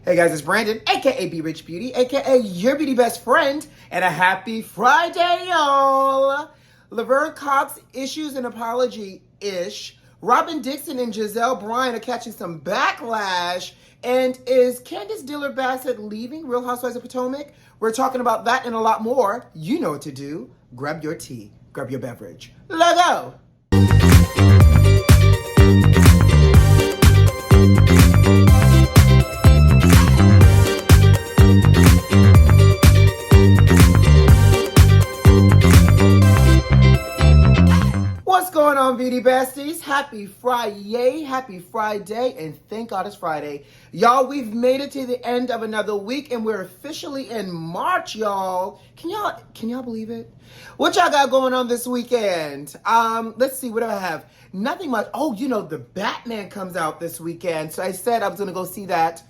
Hey guys, it's Brandon, aka B.Rich Beauty, aka your beauty best friend, and a happy Friday, y'all! Laverne Cox issues an apology-ish. ROBYN DIXON and GIZELLE BRYANT are catching some backlash. And is Candiace Dillard-Bassett leaving Real Housewives of Potomac? We're talking about that and a lot more. You know what to do. Grab your tea, grab your beverage. Let's go! What's going on, Beauty Besties? Happy Friday, and thank God it's Friday. Y'all, we've made it to the end of another week, and we're officially in March, y'all. Can y'all believe it? What y'all got going on this weekend? Let's see, what do I have? Nothing much. Oh, you know, the Batman comes out this weekend, so I said I was gonna go see that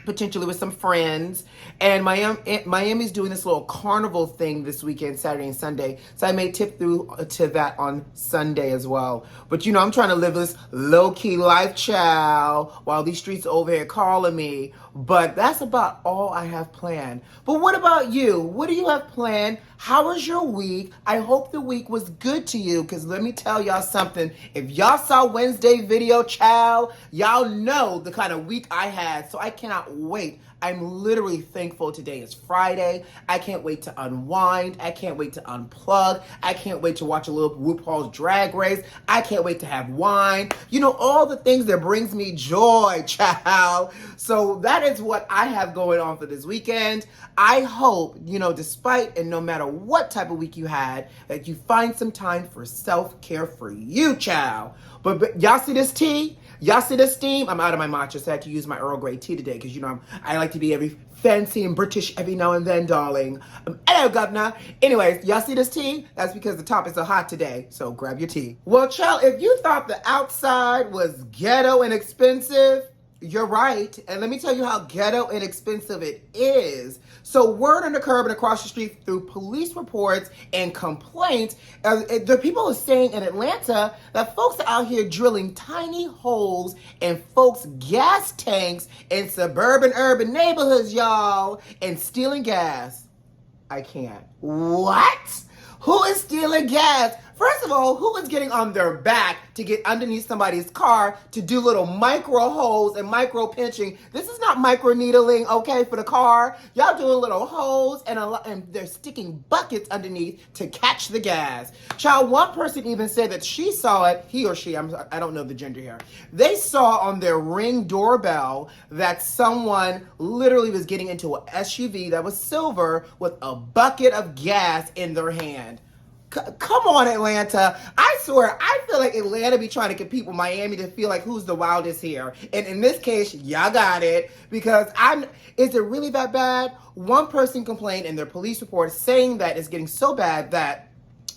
potentially with some friends, and Miami's doing this little carnival thing this weekend, Saturday and Sunday, so I may tip through to that on Sunday as well. But you know, I'm trying to live this low-key life, child, while these streets are over here calling me. But that's about all I have planned. But what about you? What do you have planned? How was your week? I hope the week was good to you, because let me tell y'all something. If y'all saw Wednesday video, child, y'all know the kind of week I had, so I cannot wait. I'm literally thankful today is Friday. I can't wait to unwind. I can't wait to unplug. I can't wait to watch a little RuPaul's Drag Race. I can't wait to have wine. You know, all the things that brings me joy, child. So that is what I have going on for this weekend. I hope, you know, despite and no matter what type of week you had, that you find some time for self-care for you, child. But y'all see this tea? Y'all see this steam? I'm out of my matcha, so I had to use my Earl Grey tea today because, you know, I like to be every fancy and British every now and then, darling. Hello, governor. Anyways, y'all see this tea? That's because the top is so hot today, so grab your tea. Well, child, if you thought the outside was ghetto and expensive, you're right. And let me tell you how ghetto and expensive it is. So word on the curb and across the street through police reports and complaints, the people are saying in Atlanta that folks are out here drilling tiny holes in folks' gas tanks in suburban urban neighborhoods, y'all, and stealing gas. I can't. What? Who is stealing gas? First of all, who is getting on their back to get underneath somebody's car to do little micro holes and micro pinching? This is not micro needling, okay, for the car. Y'all doing little holes and they're sticking buckets underneath to catch the gas. Child, one person even said that she saw it, he or she, I don't know the gender here. They saw on their Ring doorbell that someone literally was getting into an SUV that was silver with a bucket of gas in their hand. Come on, Atlanta. I swear, I feel like Atlanta be trying to compete with Miami to feel like who's the wildest here. And in this case, y'all got it. Because is it really that bad? One person complained in their police report saying that it's getting so bad that,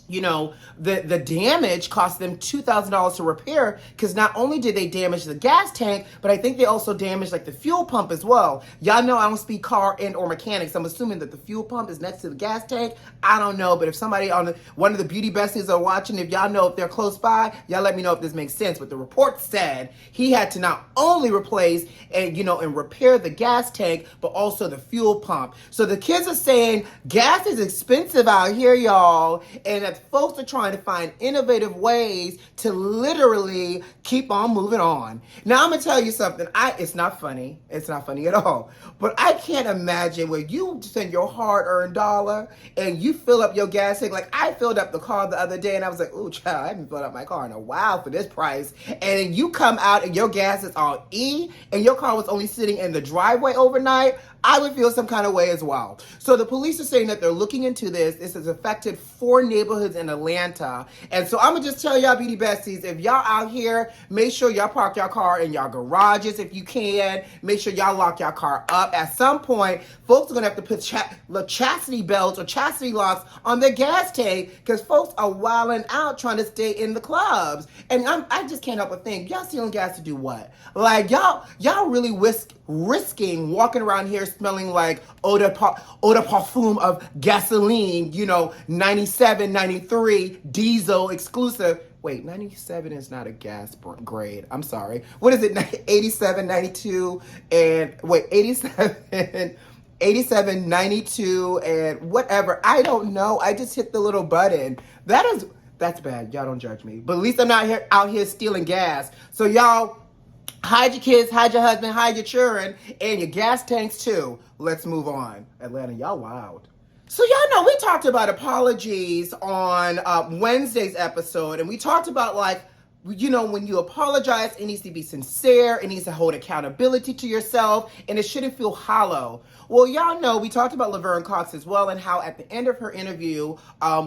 you know, the damage cost them $2,000 to repair, because not only did they damage the gas tank, but I think they also damaged like the fuel pump as well. Y'all know I don't speak car and or mechanics. I'm assuming that the fuel pump is next to the gas tank. I don't know, but if somebody on one of the Beauty Besties are watching, if y'all know if they're close by, y'all let me know if this makes sense. But the report said he had to not only replace and, you know, and repair the gas tank, but also the fuel pump. So the kids are saying gas is expensive out here, y'all, and that folks are trying to find innovative ways to literally keep on moving on. Now, I'm going to tell you something. It's not funny. It's not funny at all. But I can't imagine where you spend your hard-earned dollar and you fill up your gas tank. Like, I filled up the car the other day and I was like, ooh, child, I haven't filled up my car in a while for this price. And then you come out and your gas is on E and your car was only sitting in the driveway overnight. I would feel some kind of way as well. So the police are saying that they're looking into this. This has affected 4 neighborhoods in Atlanta. And so I'm going to just tell y'all, Beauty Besties, if y'all out here, make sure y'all park your car in y'all garages if you can. Make sure y'all lock your car up. At some point, folks are going to have to put chastity belts or chastity locks on their gas tank, because folks are wilding out trying to stay in the clubs. And I just can't help but think, y'all stealing gas to do what? Like, y'all really risking walking around here smelling like eau de parfum of gasoline, you know, 97, 93, diesel exclusive. wait, 97 is not a grade. I'm sorry. What is it? 87, 92, and wait, 87, 87, 92, and whatever. I don't know. I just hit the little button. That's bad. Y'all don't judge me. But at least I'm not out here stealing gas. So y'all, hide your kids, hide your husband, hide your children, and your gas tanks too. Let's move on. Atlanta, y'all wild. So y'all know we talked about apologies on Wednesday's episode, and we talked about, like, you know, when you apologize, it needs to be sincere, it needs to hold accountability to yourself, and it shouldn't feel hollow. Well, y'all know we talked about Laverne Cox as well, and how at the end of her interview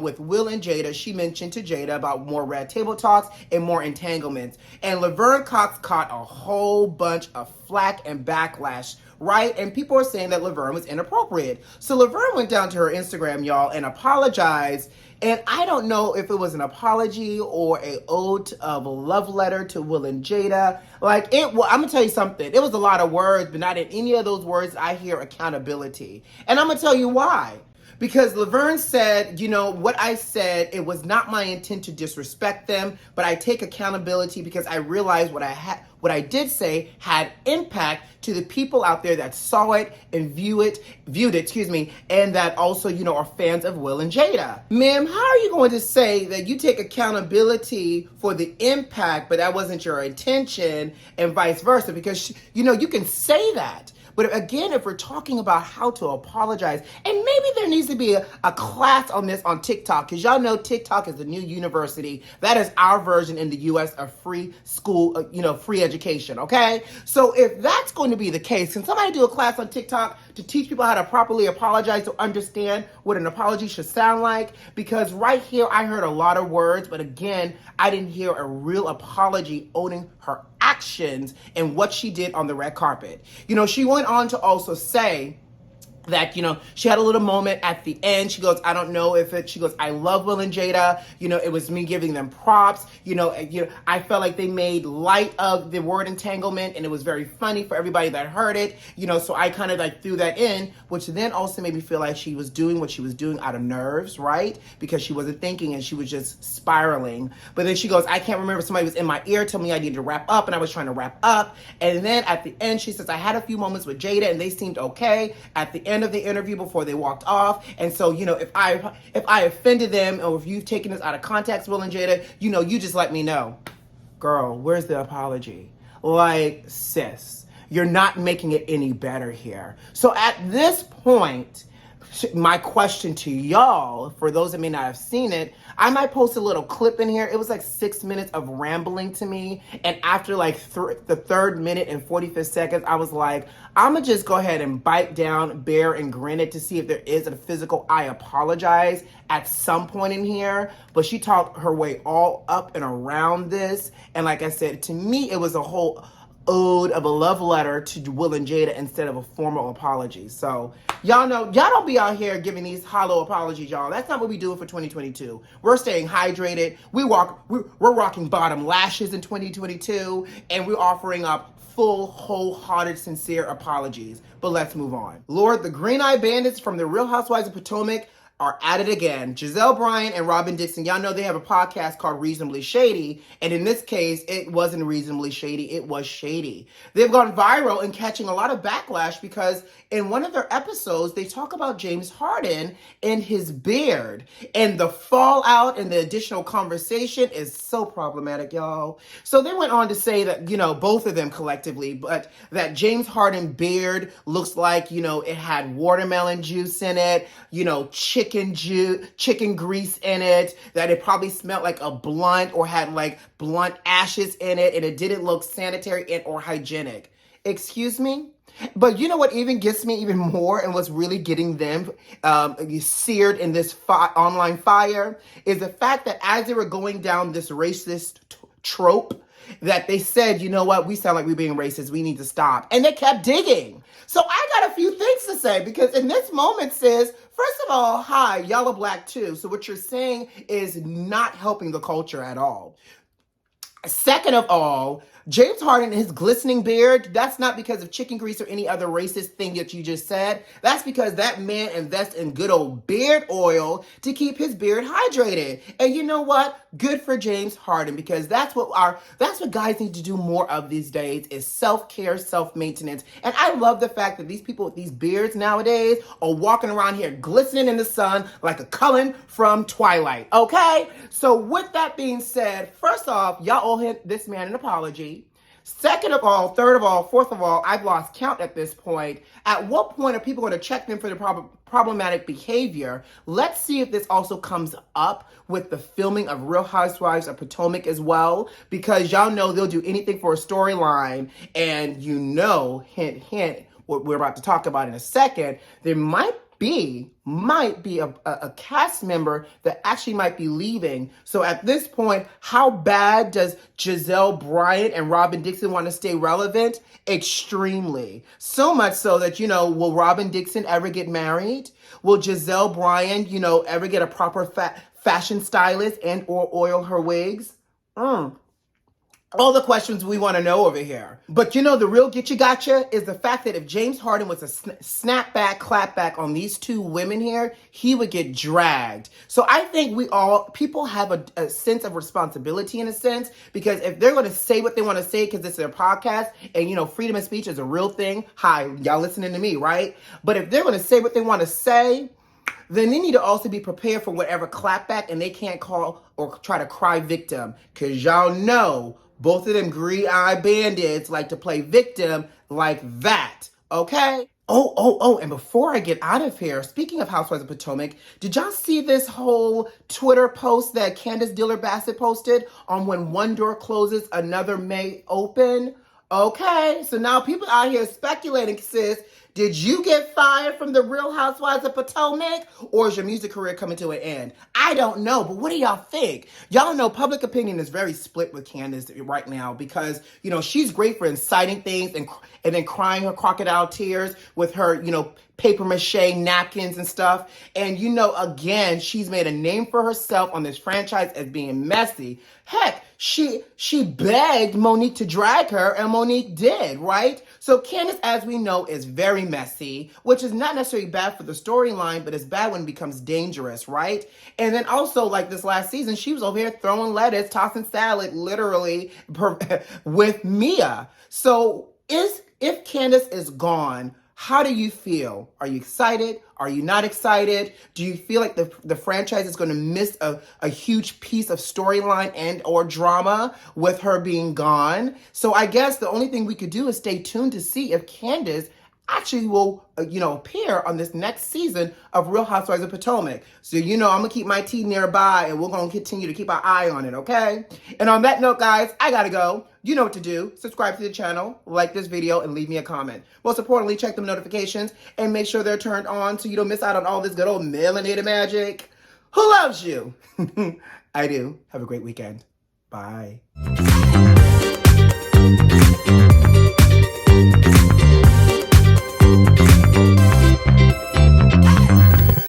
with Will and Jada, she mentioned to Jada about more red table talks and more entanglements. And Laverne Cox caught a whole bunch of flack and backlash, right? And people are saying that Laverne was inappropriate. So Laverne went down to her Instagram, y'all, and apologized. And I don't know if it was an apology or a ode of a love letter to Will and Jada. Like, I'm going to tell you something. It was a lot of words, but not in any of those words I hear accountability. And I'm going to tell you why. Because Laverne said, you know, what I said, it was not my intent to disrespect them, but I take accountability because I realized what I did say had impact to the people out there that saw it and viewed it, and that also, you know, are fans of Will and Jada. Ma'am, how are you going to say that you take accountability for the impact, but that wasn't your intention, and vice versa? Because, you know, you can say that. But again, if we're talking about how to apologize, and maybe there needs to be a class on this on TikTok, because y'all know TikTok is the new university. That is our version in the U.S. of free school, free education, okay? So if that's going to be the case, can somebody do a class on TikTok to teach people how to properly apologize, to understand what an apology should sound like? Because right here, I heard a lot of words, but again, I didn't hear a real apology owning her actions and what she did on the red carpet. You know, she went on to also say that, you know, she had a little moment at the end. She goes, I don't know if it, she goes, I love Will and Jada. You know, it was me giving them props. You know, I felt like they made light of the word entanglement, and it was very funny for everybody that heard it. You know, so I kind of like threw that in, which then also made me feel like she was doing what she was doing out of nerves, right? Because she wasn't thinking and she was just spiraling. But then she goes, I can't remember, somebody was in my ear telling me I needed to wrap up, and I was trying to wrap up. And then at the end, she says, I had a few moments with Jada and they seemed okay at the end of the interview before they walked off. And so, you know, if I offended them, or if you've taken this out of context, Will and Jada, you know, you just let me know. Girl, where's the apology? Like, sis, you're not making it any better here. So at this point, my question to y'all, for those that may not have seen it, I might post a little clip in here. It was like 6 minutes of rambling to me. And after like the 3rd minute and 45th seconds, I was like, I'm going to just go ahead and bite down, bear, and grin it to see if there is a physical I apologize at some point in here. But she talked her way all up and around this. And like I said, to me, it was a whole ode of a love letter to Will and Jada instead of a formal apology. So y'all know, y'all don't be out here giving these hollow apologies, y'all. That's not what we do for 2022. We're staying hydrated. We're rocking bottom lashes in 2022, and we're offering up full, wholehearted, sincere apologies. But let's move on. Lord, the Green Eye Bandits from the Real Housewives of Potomac are at it again. GIZELLE BRYANT and ROBYN DIXON, y'all know they have a podcast called Reasonably Shady, and in this case, it wasn't reasonably shady, it was shady. They've gone viral and catching a lot of backlash because in one of their episodes, they talk about James Harden and his beard, and the fallout and the additional conversation is so problematic, y'all. So they went on to say that, you know, both of them collectively, but that James Harden beard looks like, you know, it had watermelon juice in it, you know, chicken grease in it, that it probably smelled like a blunt or had like blunt ashes in it, and it didn't look sanitary or hygienic. Excuse me? But you know what even gets me even more, and what's really getting them seared in this online fire, is the fact that as they were going down this racist trope, that they said, you know what, we sound like we're being racist, we need to stop. And they kept digging. So I got a few things to say, because in this moment, sis, first of all, hi, y'all are black too. So what you're saying is not helping the culture at all. Second of all, James Harden, his glistening beard, that's not because of chicken grease or any other racist thing that you just said. That's because that man invests in good old beard oil to keep his beard hydrated. And you know what? Good for James Harden, because that's what guys need to do more of these days, is self-care, self-maintenance. And I love the fact that these people with these beards nowadays are walking around here glistening in the sun like a Cullen from Twilight, okay? So with that being said, first off, y'all owe this man an apology. Second of all, third of all, fourth of all, I've lost count at this point. At what point are people going to check them for their problematic behavior? Let's see if this also comes up with the filming of Real Housewives of Potomac as well, because y'all know they'll do anything for a storyline, and you know, hint, hint, what we're about to talk about in a second, there might be a cast member that actually might be leaving. So at this point, how bad does GIZELLE BRYANT and ROBYN DIXON want to stay relevant? Extremely. So much so that, you know, will ROBYN DIXON ever get married? Will GIZELLE BRYANT, you know, ever get a proper fashion stylist and or oil her wigs? All the questions we want to know over here. But you know, the real get you gotcha is the fact that if James Harden was a snapback, clapback on these two women here, he would get dragged. So I think people have a sense of responsibility in a sense, because if they're going to say what they want to say because it's their podcast, and you know, freedom of speech is a real thing. Hi, y'all listening to me, right? But if they're going to say what they want to say, then they need to also be prepared for whatever clapback, and they can't call or try to cry victim, because y'all know both of them green-eyed bandits like to play victim like that, okay? Oh, and before I get out of here, speaking of Housewives of Potomac, did y'all see this whole Twitter post that Candiace Dillard-Bassett posted on when one door closes, another may open? Okay, so now people out here speculating, sis, did you get fired from the Real Housewives of Potomac, or is your music career coming to an end? I don't know, but what do y'all think? Y'all know public opinion is very split with Candiace right now, because, you know, she's great for inciting things and then crying her crocodile tears with her, you know, paper mache napkins and stuff. And, you know, again, she's made a name for herself on this franchise as being messy. Heck, she begged Monique to drag her, and Monique did, right? So Candiace, as we know, is very messy, which is not necessarily bad for the storyline, but it's bad when it becomes dangerous, right? And then also, like this last season, she was over here throwing lettuce, tossing salad, literally, with Mia. So if Candiace is gone, how do you feel? Are you excited? Are you not excited? Do you feel like the franchise is going to miss a huge piece of storyline and or drama with her being gone? So I guess the only thing we could do is stay tuned to see if Candiace actually will, appear on this next season of Real Housewives of Potomac. So, I'm going to keep my tea nearby, and we're going to continue to keep our eye on it, okay? And on that note, guys, I got to go. You know what to do. Subscribe to the channel, like this video, and leave me a comment. Most importantly, check them notifications and make sure they're turned on so you don't miss out on all this good old melanated magic. Who loves you? I do. Have a great weekend. Bye.